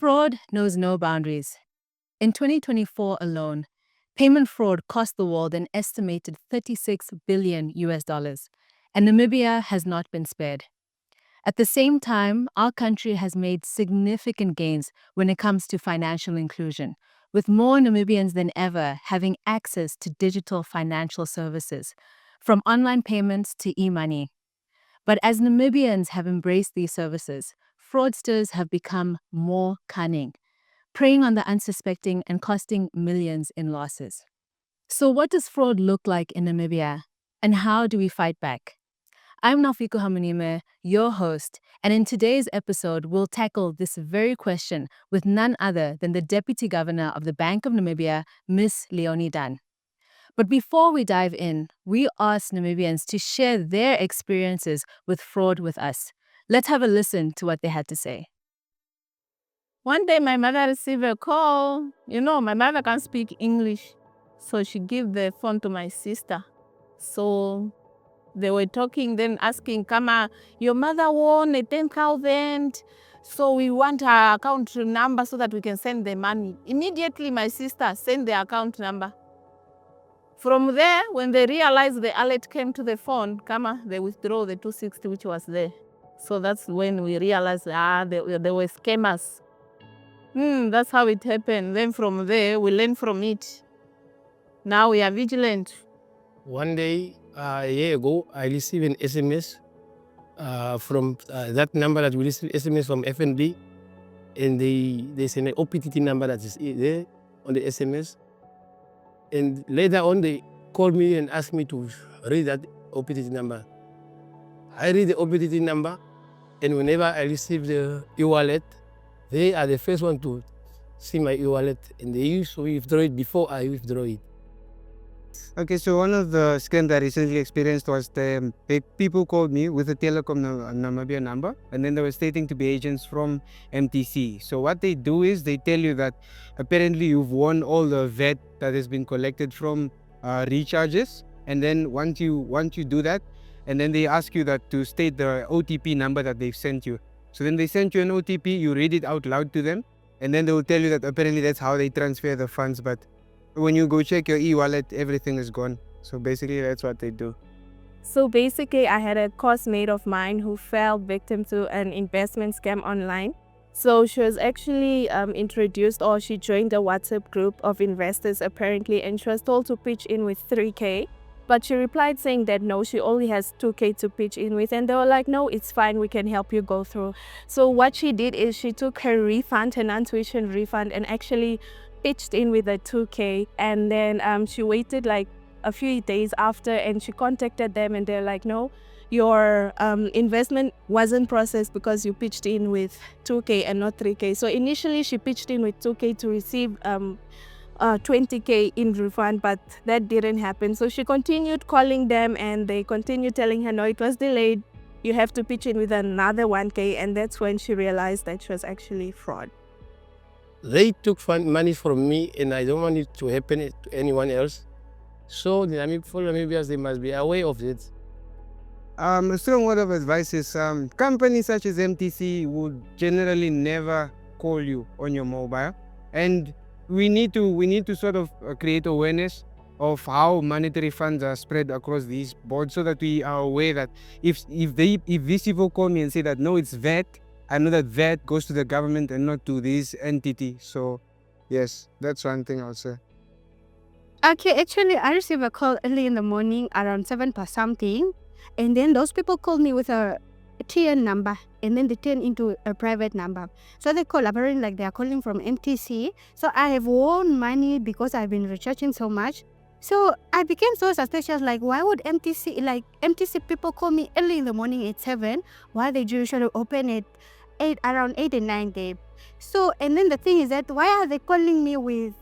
Fraud knows no boundaries. In 2024 alone, payment fraud cost the world an estimated $36 billion, and Namibia has not been spared. At the same time, our country has made significant gains when it comes to financial inclusion, with more Namibians than ever having access to digital financial services, from online payments to e-money. But as Namibians have embraced these services, fraudsters have become more cunning, preying on the unsuspecting and costing millions in losses. So what does fraud look like in Namibia, and how do we fight back? I'm Nafiku Hamunime, your host, and in today's episode, we'll tackle this very question with none other than the Deputy Governor of the Bank of Namibia, Miss Leonie Dunn. But before we dive in, we asked Namibians to share their experiences with fraud with us. Let's have a listen to what they had to say. One day my mother received a call. My mother can't speak English, so she gave the phone to my sister. So they were talking, then asking, Kama, your mother won a 10,000, so we want her account number so that we can send the money. Immediately, my sister sent the account number. From there, when they realized the alert came to the phone, Kama, they withdraw the 260 which was there. So that's when we realized, they were scammers. That's how it happened. Then from there, we learned from it. Now we are vigilant. One day, a year ago, I received an SMS from that number that we received SMS from FNB, and they sent an OPTT number that is there on the SMS. And later on, they called me and asked me to read that OPTT number. I read the OPTT number, and whenever I receive the e-wallet, they are the first one to see my e-wallet, and they used to withdraw it before I withdraw it. Okay, so one of the scams I recently experienced was people called me with a Telecom Namibia number, and then they were stating to be agents from MTC. So what they do is they tell you that apparently you've won all the VAT that has been collected from recharges, and then once you do that, and then they ask you that to state the OTP number that they've sent you. So then they sent you an OTP, you read it out loud to them, and then they will tell you that apparently that's how they transfer the funds, but when you go check your e-wallet, everything is gone. So basically, that's what they do. So basically, I had a coursemate of mine who fell victim to an investment scam online. So she was actually introduced, or she joined a WhatsApp group of investors apparently, and she was told to pitch in with 3K. But she replied saying that no, she only has 2K to pitch in with. And they were like, no, it's fine, we can help you go through. So what she did is she took her refund, her non-tuition refund, and actually pitched in with a 2K, and then she waited like a few days after, and she contacted them, and they're like, no, your investment wasn't processed because you pitched in with 2K and not 3K. So initially she pitched in with 2K to receive 20K in refund, but that didn't happen. So she continued calling them, and they continued telling her, no, it was delayed, you have to pitch in with another 1K, and that's when she realized that she was actually fraud. They took money from me, and I don't want it to happen to anyone else. So for Namibians, they must be aware of it. A strong word of advice is companies such as MTC would generally never call you on your mobile, and we need to sort of create awareness of how monetary funds are spread across these boards, so that we are aware that if these people call me and say that no, it's VAT, I know that VAT goes to the government and not to this entity. So yes, that's one thing I'll say. Okay, actually, I received a call early in the morning around 7 plus something. And then those people called me with a TN number, and then they turn into a private number. So they call, apparently like they are calling from MTC. So I have won money because I've been recharging so much. So I became so suspicious, like why would MTC people call me early in the morning at 7, while they usually open at around 8 and 9 day. So, and then the thing is that why are they calling me with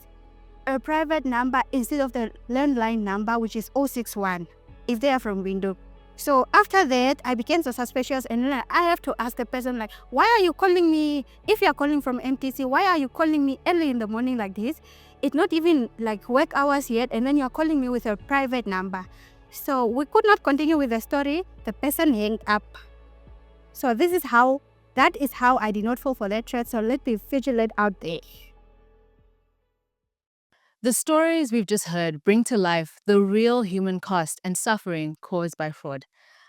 a private number instead of the landline number, which is 061, if they are from Window? So after that, I became so suspicious, and then I have to ask the person, like, why are you calling me? If you are calling from MTC, why are you calling me early in the morning like this? It's not even like work hours yet, and then you are calling me with a private number. So we could not continue with the story. The person hung up. So this is how That is how I did not fall for that trap. So let's be vigilant out there. The stories we've just heard bring to life the real human cost and suffering caused by fraud.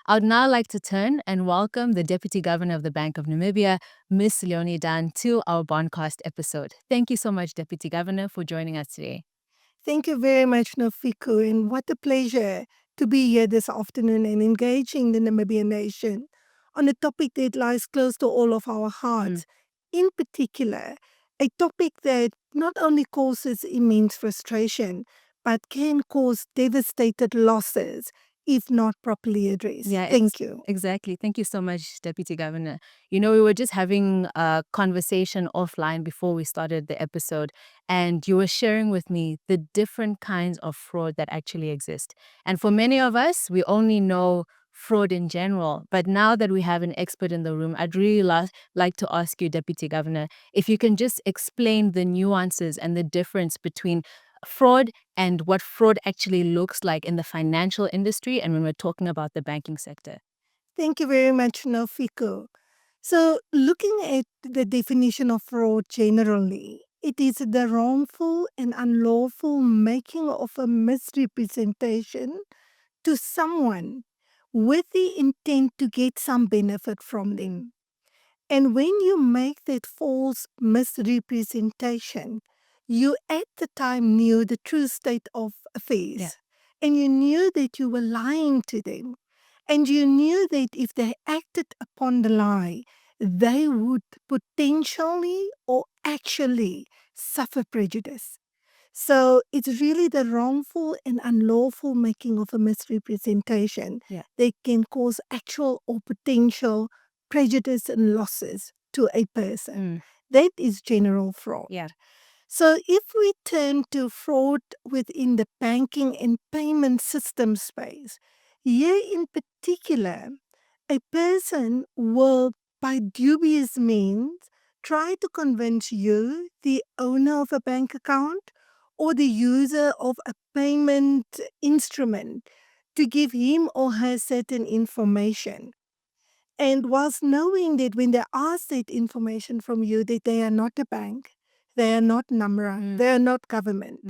I would now like to turn and welcome the Deputy Governor of the Bank of Namibia, Ms. Leonie Dunn, to our BonCast episode. Thank you so much, Deputy Governor, for joining us today. Thank you very much, Nofiku, and what a pleasure to be here this afternoon and engaging the Namibian nation on a topic that lies close to all of our hearts. In particular, a topic that not only causes immense frustration, but can cause devastated losses if not properly addressed. Thank you. Exactly. Thank you so much, Deputy Governor. You know, we were just having a conversation offline before we started the episode, and you were sharing with me the different kinds of fraud that actually exist. And for many of us, we only know fraud in general. But now that we have an expert in the room, I'd really like to ask you, Deputy Governor, if you can just explain the nuances and the difference between fraud and what fraud actually looks like in the financial industry and when we're talking about the banking sector. Thank you very much, Nofiko. So, looking at the definition of fraud generally, it is the wrongful and unlawful making of a misrepresentation to someone with the intent to get some benefit from them. And when you make that false misrepresentation, you at the time knew the true state of affairs. Yeah. And you knew that you were lying to them. And you knew that if they acted upon the lie, they would potentially or actually suffer prejudice. So it's really the wrongful and unlawful making of a misrepresentation that can cause actual or potential prejudice and losses to a person. That is general fraud. Yeah. So if we turn to fraud within the banking and payment system space, here in particular, a person will, by dubious means, try to convince you, the owner of a bank account, or the user of a payment instrument to give him or her certain information. And whilst knowing that when they ask that information from you, that they are not a bank, they are not NAMRA, they are not government.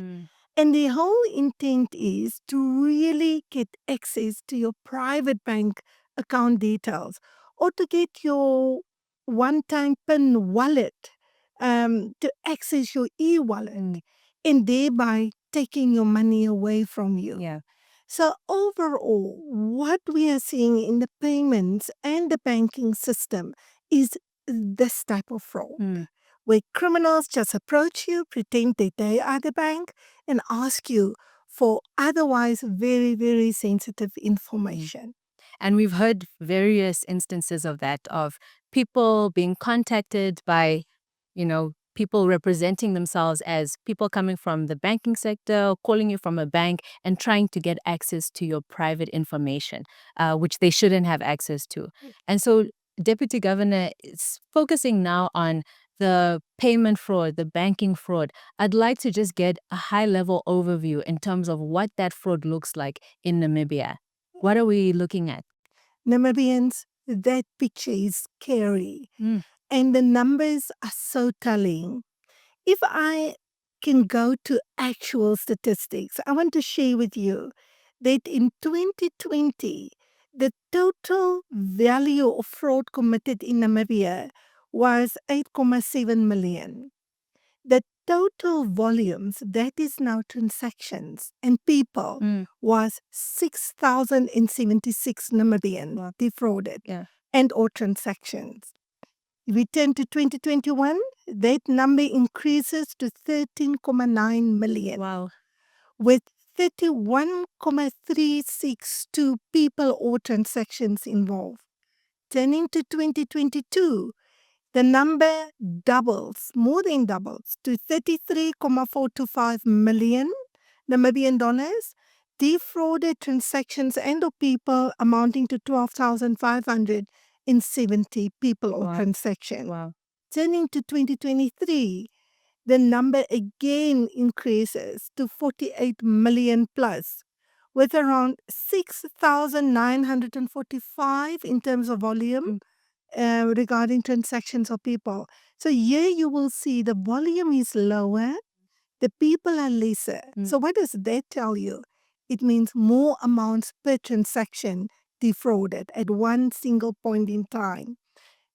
And the whole intent is to really get access to your private bank account details or to get your one-time PIN wallet, to access your e-wallet and thereby taking your money away from you. Yeah. So overall, what we are seeing in the payments and the banking system is this type of fraud, where criminals just approach you, pretend that they are the bank, and ask you for otherwise very, very sensitive information. And we've heard various instances of that, of people being contacted by, people representing themselves as people coming from the banking sector, or calling you from a bank and trying to get access to your private information, which they shouldn't have access to. And so Deputy Governor is focusing now on the payment fraud, the banking fraud. I'd like to just get a high-level overview in terms of what that fraud looks like in Namibia. What are we looking at? Namibians, that picture is scary. And the numbers are so telling. If I can go to actual statistics, I want to share with you that in 2020, the total value of fraud committed in Namibia was 8.7 million. The total volumes, that is now transactions and people, was 6,076 Namibians defrauded and or transactions. We turn to 2021, that number increases to 13.9 million. Wow. With 31.362 people or transactions involved. Turning to 2022, the number doubles, more than doubles, to 33.425 million Namibian dollars, defrauded transactions and or people amounting to 12,570 people or transactions. Wow. Turning to 2023, the number again increases to 48 million plus, with around 6,945 in terms of volume regarding transactions of people. So here you will see the volume is lower, the people are lesser. So what does that tell you? It means more amounts per transaction defrauded at one single point in time.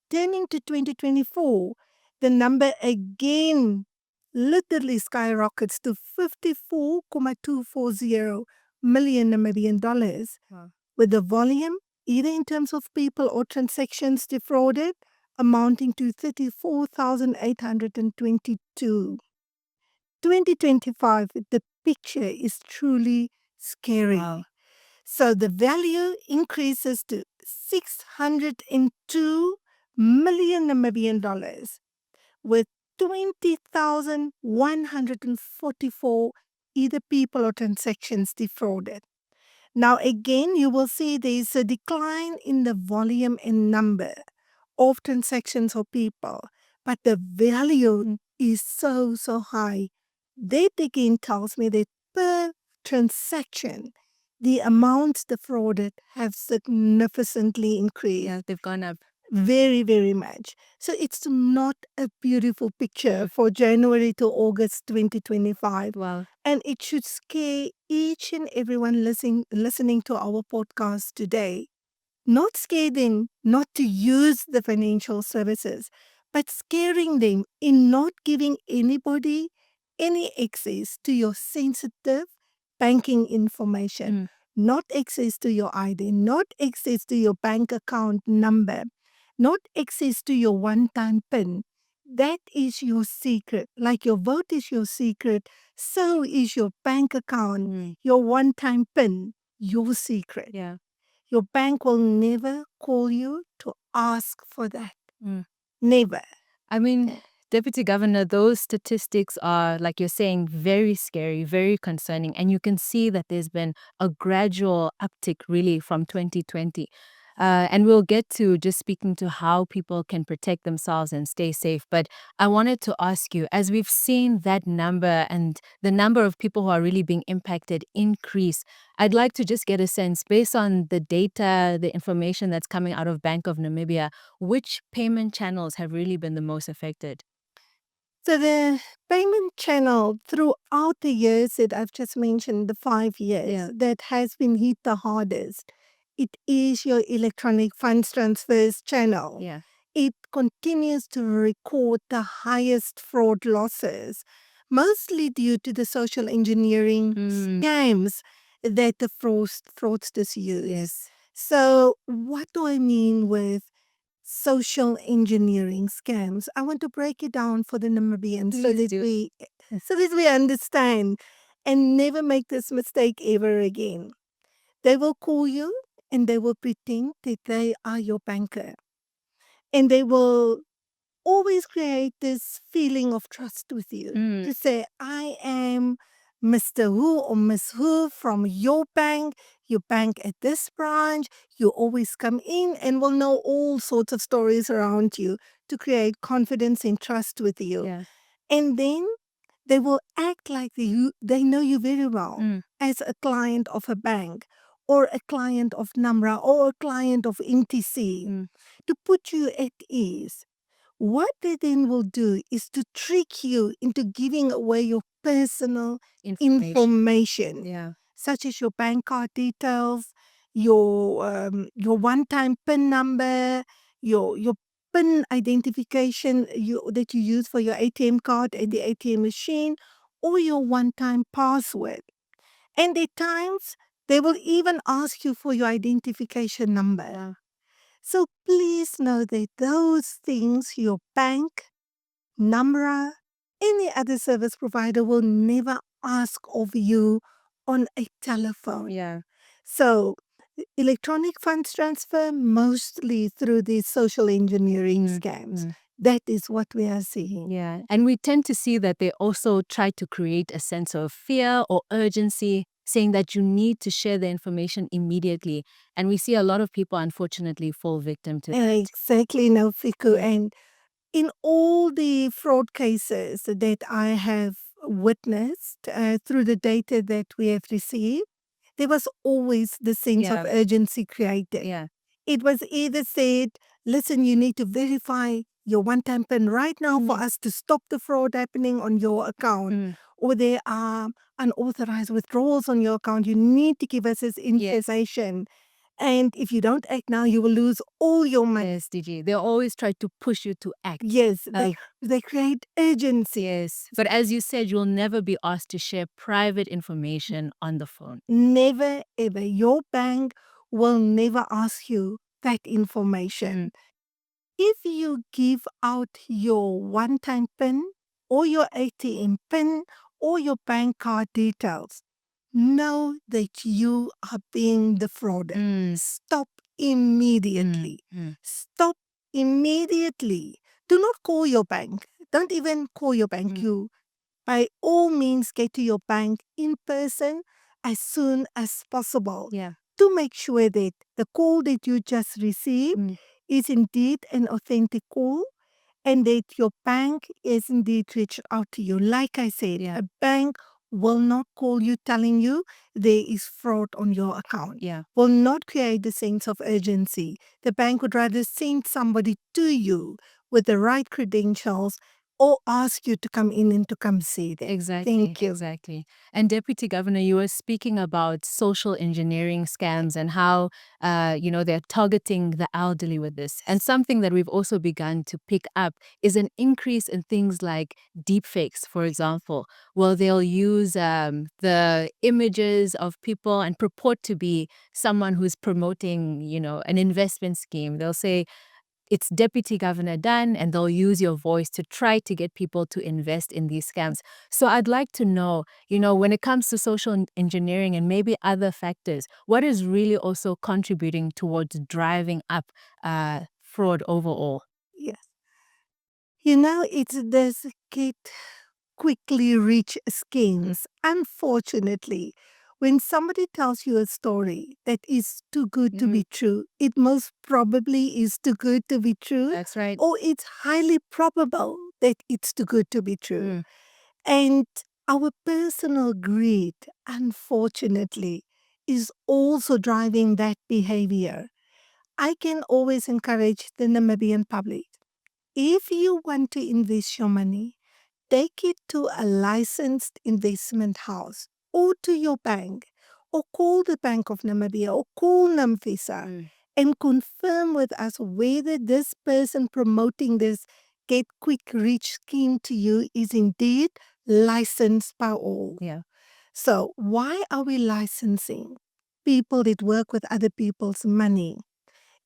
Turning to 2024, the number again literally skyrockets to 54.240 million Namibian dollars, with the volume, either in terms of people or transactions defrauded, amounting to 34,822. 2025, the picture is truly scary. Wow. So the value increases to 602 million Namibian dollars, with 20,144 either people or transactions defrauded. Now, again, you will see there is a decline in the volume and number of transactions or people, but the value is so high. That again tells me that per transaction, the amounts defrauded have significantly increased. Yeah, they've gone up. Very, very much. So it's not a beautiful picture for January to August 2025. Wow. And it should scare each and everyone listening to our podcast today. Not scare them not to use the financial services, but scaring them in not giving anybody any access to your sensitive banking information, not access to your ID, not access to your bank account number, not access to your one-time PIN. That is your secret. Like your vote is your secret, so is your bank account, your one-time PIN, your secret. Yeah. Your bank will never call you to ask for that. Mm. Never. I mean, Deputy Governor, those statistics are, like you're saying, very scary, very concerning. And you can see that there's been a gradual uptick really from 2020. And we'll get to just speaking to how people can protect themselves and stay safe. But I wanted to ask you, as we've seen that number and the number of people who are really being impacted increase, I'd like to just get a sense, based on the data, the information that's coming out of Bank of Namibia, which payment channels have really been the most affected? So the payment channel throughout the years that I've just mentioned, the 5 years, that has been hit the hardest, it is your electronic funds transfers channel. Yeah. It continues to record the highest fraud losses, mostly due to the social engineering scams that the fraudsters use. Yes. So what do I mean with social engineering scams? I want to break it down for the Namibians so that we understand and never make this mistake ever again. They will call you and they will pretend that they are your banker. And they will always create this feeling of trust with you to say, I am Mr. Who or Miss Who from your bank. You bank at this branch. You always come in, and will know all sorts of stories around you to create confidence and trust with you. Yeah. And then they will act like they know you very well as a client of a bank or a client of Namra or a client of NTC to put you at ease. What they then will do is to trick you into giving away your personal information, Yeah. such as your bank card details, your one-time PIN number, your PIN identification that you use for your ATM card at the ATM machine, or your one-time password. And at times, they will even ask you for your identification number. Yeah. So please know that those things your bank, Namra, any other service provider will never ask of you on a telephone. Yeah. So electronic funds transfer mostly through these social engineering scams. That is what we are seeing. Yeah. And we tend to see that they also try to create a sense of fear or urgency, saying that you need to share the information immediately. And we see a lot of people, unfortunately, fall victim to that. Exactly, no, Fiku. And in all the fraud cases that I have witnessed through the data that we have received, there was always the sense of urgency created. Yeah. It was either said, listen, you need to verify your one-time PIN right now for us to stop the fraud happening on your account. Or there are unauthorized withdrawals on your account. You need to give us this information. And if you don't act now, you will lose all your money. Yes, DG. They always try to push you to act. Yes, they create urgency. Yes. But as you said, you'll never be asked to share private information on the phone. Never, ever. Your bank will never ask you that information. If you give out your one-time PIN or your ATM PIN or your bank card details, know that you are being defrauded. Stop immediately. Stop immediately. Do not call your bank. Don't even call your bank. You, by all means, get to your bank in person as soon as possible to make sure that the call that you just received is indeed an authentic call and that your bank is indeed reached out to you. Like I said, a bank will not call you telling you there is fraud on your account. Will not create the sense of urgency. The bank would rather send somebody to you with the right credentials or ask you to come in and to come see them. Exactly. Thank you. Exactly. And Deputy Governor, you were speaking about social engineering scams and how, they're targeting the elderly with this. And something that we've also begun to pick up is an increase in things like deepfakes, for example. Well, they'll use the images of people and purport to be someone who's promoting, an investment scheme. They'll say, it's Deputy Governor Dunn, and they'll use your voice to try to get people to invest in these scams. So I'd like to know, when it comes to social engineering and maybe other factors, what is really also contributing towards driving up fraud overall? Yes. It's this get quickly rich schemes. Unfortunately, when somebody tells you a story that is too good to be true, it most probably is too good to be true. That's right. Or it's highly probable that it's too good to be true. And our personal greed, unfortunately, is also driving that behavior. I can always encourage the Namibian public. If you want to invest your money, take it to a licensed investment house or to your bank or call the Bank of Namibia or call NAMFISA and confirm with us whether this person promoting this get quick rich scheme to you is indeed licensed by all. So why are we licensing people that work with other people's money?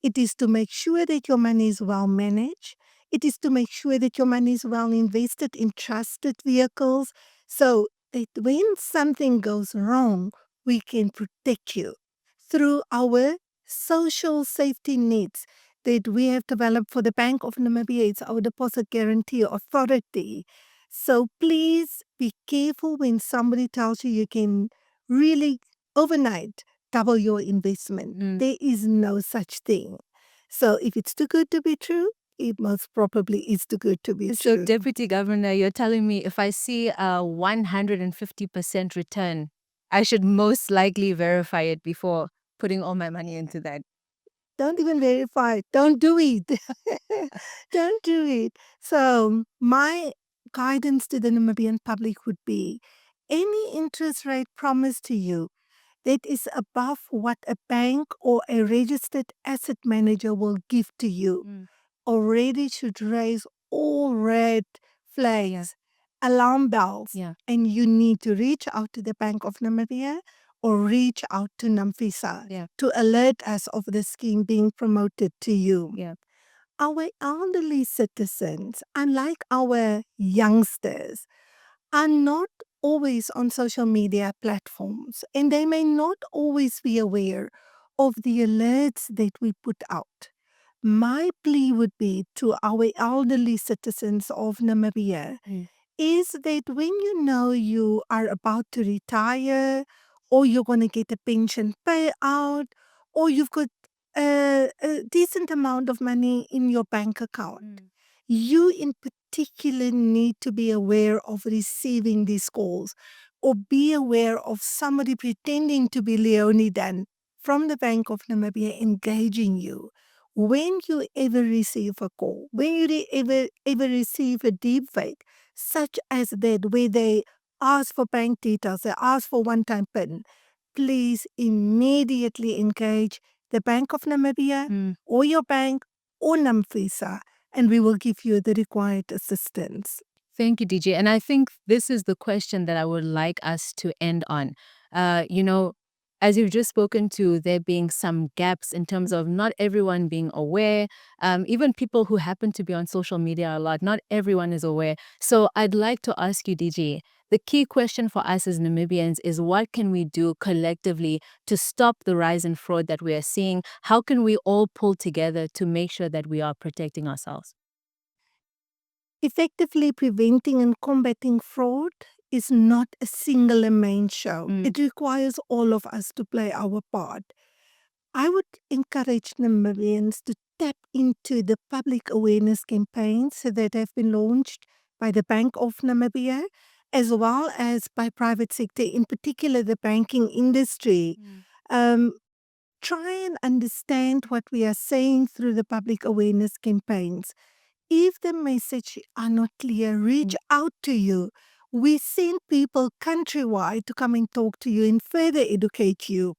It is to make sure that your money is well managed. It is to make sure that your money is well invested in trusted vehicles so that when something goes wrong, we can protect you through our social safety nets that we have developed for the Bank of Namibia. It's our deposit guarantee authority. So please be careful when somebody tells you can really overnight double your investment. There is no such thing. So if it's too good to be true, it most probably is too good to be So, true. Deputy Governor, you're telling me if I see a 150% return, I should most likely verify it before putting all my money into that. Don't even verify it. Don't do it. Don't do it. So my guidance to the Namibian public would be any interest rate promised to you that is above what a bank or a registered asset manager will give to you already should raise all red flags, alarm bells, and you need to reach out to the Bank of Namibia or reach out to NAMFISA to alert us of the scheme being promoted to you. Our elderly citizens, unlike our youngsters, are not always on social media platforms and they may not always be aware of the alerts that we put out. My plea would be to our elderly citizens of Namibia is that when you know you are about to retire or you're going to get a pension payout or you've got a decent amount of money in your bank account, you in particular need to be aware of receiving these calls or be aware of somebody pretending to be Leonie Dunn from the Bank of Namibia engaging you. When you ever receive a call, when you ever receive a deepfake, such as that, where they ask for bank details, they ask for one-time PIN, please immediately engage the Bank of Namibia or your bank or NAMFISA, and we will give you the required assistance. Thank you, DJ. And I think this is the question that I would like us to end on. You know, as you've just spoken to, there being some gaps in terms of not everyone being aware, even people who happen to be on social media a lot, not everyone is aware. So I'd like to ask you, DJ, the key question for us as Namibians is what can we do collectively to stop the rise in fraud that we are seeing? How can we all pull together to make sure that we are protecting ourselves? Effectively preventing and combating fraud is not a single and main show. It requires all of us to play our part. I would encourage Namibians to tap into the public awareness campaigns that have been launched by the Bank of Namibia, as well as by private sector, in particular the banking industry. Try and understand what we are saying through the public awareness campaigns. If the message are not clear, reach out to you. We send people countrywide to come and talk to you and further educate you.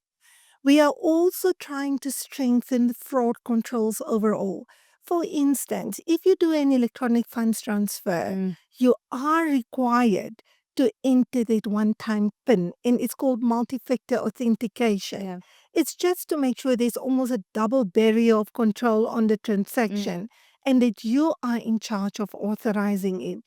We are also trying to strengthen fraud controls overall. For instance, if you do an electronic funds transfer, you are required to enter that one-time PIN, and it's called multi-factor authentication. It's just to make sure there's almost a double barrier of control on the transaction and that you are in charge of authorizing it.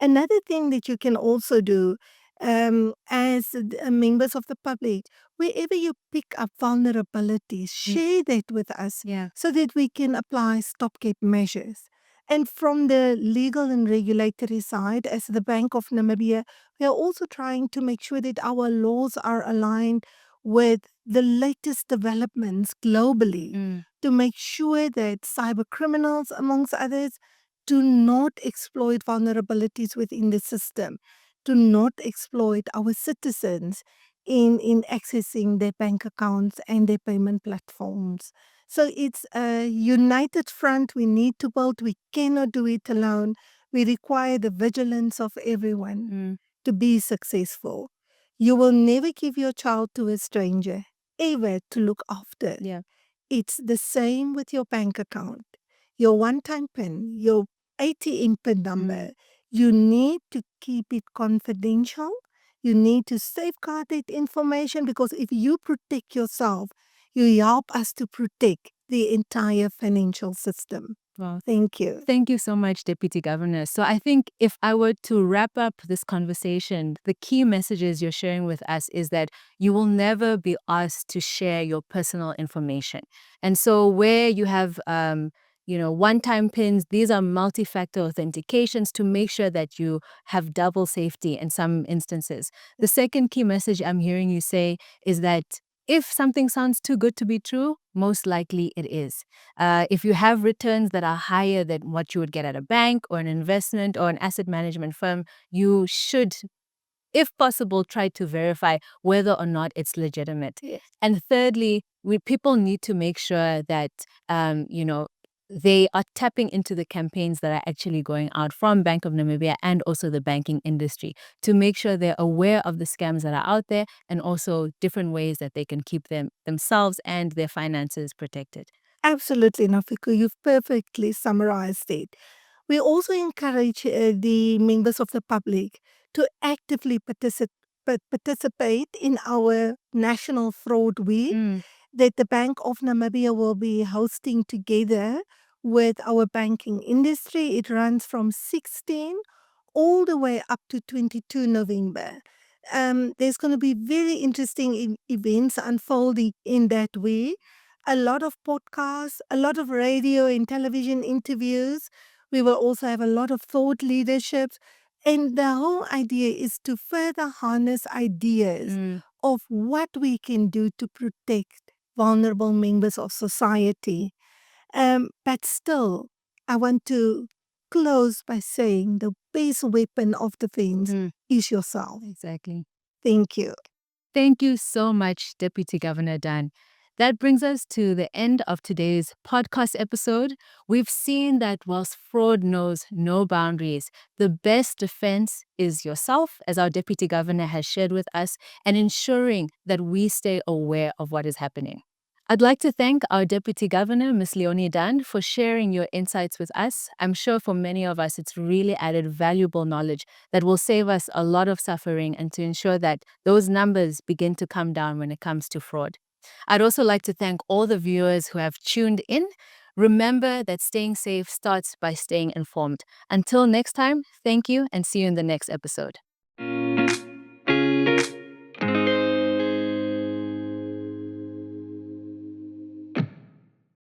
Another thing that you can also do as members of the public, wherever you pick up vulnerabilities, share that with us so that we can apply stopgap measures. And from the legal and regulatory side, as the Bank of Namibia, we are also trying to make sure that our laws are aligned with the latest developments globally to make sure that cyber criminals, amongst others, do not exploit vulnerabilities within the system, do not exploit our citizens in accessing their bank accounts and their payment platforms. So it's a united front we need to build. We cannot do it alone. We require the vigilance of everyone to be successful. You will never give your child to a stranger, ever, to look after. It's the same with your bank account, your one-time PIN, your ATM PIN number. You need to keep it confidential. You need to safeguard that information, because if you protect yourself, you help us to protect the entire financial system. Wow. Thank you. Thank you so much, Deputy Governor. So I think if I were to wrap up this conversation, the key messages you're sharing with us is that you will never be asked to share your personal information. And so where you have one-time PINs, these are multi-factor authentications to make sure that you have double safety in some instances. The second key message I'm hearing you say is that if something sounds too good to be true, most likely it is. If you have returns that are higher than what you would get at a bank or an investment or an asset management firm, you should, if possible, try to verify whether or not it's legitimate. And thirdly, people need to make sure that, they are tapping into the campaigns that are actually going out from Bank of Namibia and also the banking industry to make sure they're aware of the scams that are out there and also different ways that they can keep themselves and their finances protected. Absolutely, Nafiku. You've perfectly summarized it. We also encourage the members of the public to actively participate in our National Fraud Week that the Bank of Namibia will be hosting together with our banking industry. It runs from 16 all the way up to 22 November. There's going to be very interesting events unfolding in that week. A lot of podcasts, a lot of radio and television interviews. We will also have a lot of thought leaderships. And the whole idea is to further harness ideas of what we can do to protect vulnerable members of society. But still, I want to close by saying the best weapon of defense is yourself. Exactly. Thank you. Thank you so much, Deputy Governor Dunn. That brings us to the end of today's podcast episode. We've seen that whilst fraud knows no boundaries, the best defense is yourself, as our Deputy Governor has shared with us, and ensuring that we stay aware of what is happening. I'd like to thank our Deputy Governor, Ms. Leonie Dunn, for sharing your insights with us. I'm sure for many of us, it's really added valuable knowledge that will save us a lot of suffering and to ensure that those numbers begin to come down when it comes to fraud. I'd also like to thank all the viewers who have tuned in. Remember that staying safe starts by staying informed. Until next time, thank you and see you in the next episode.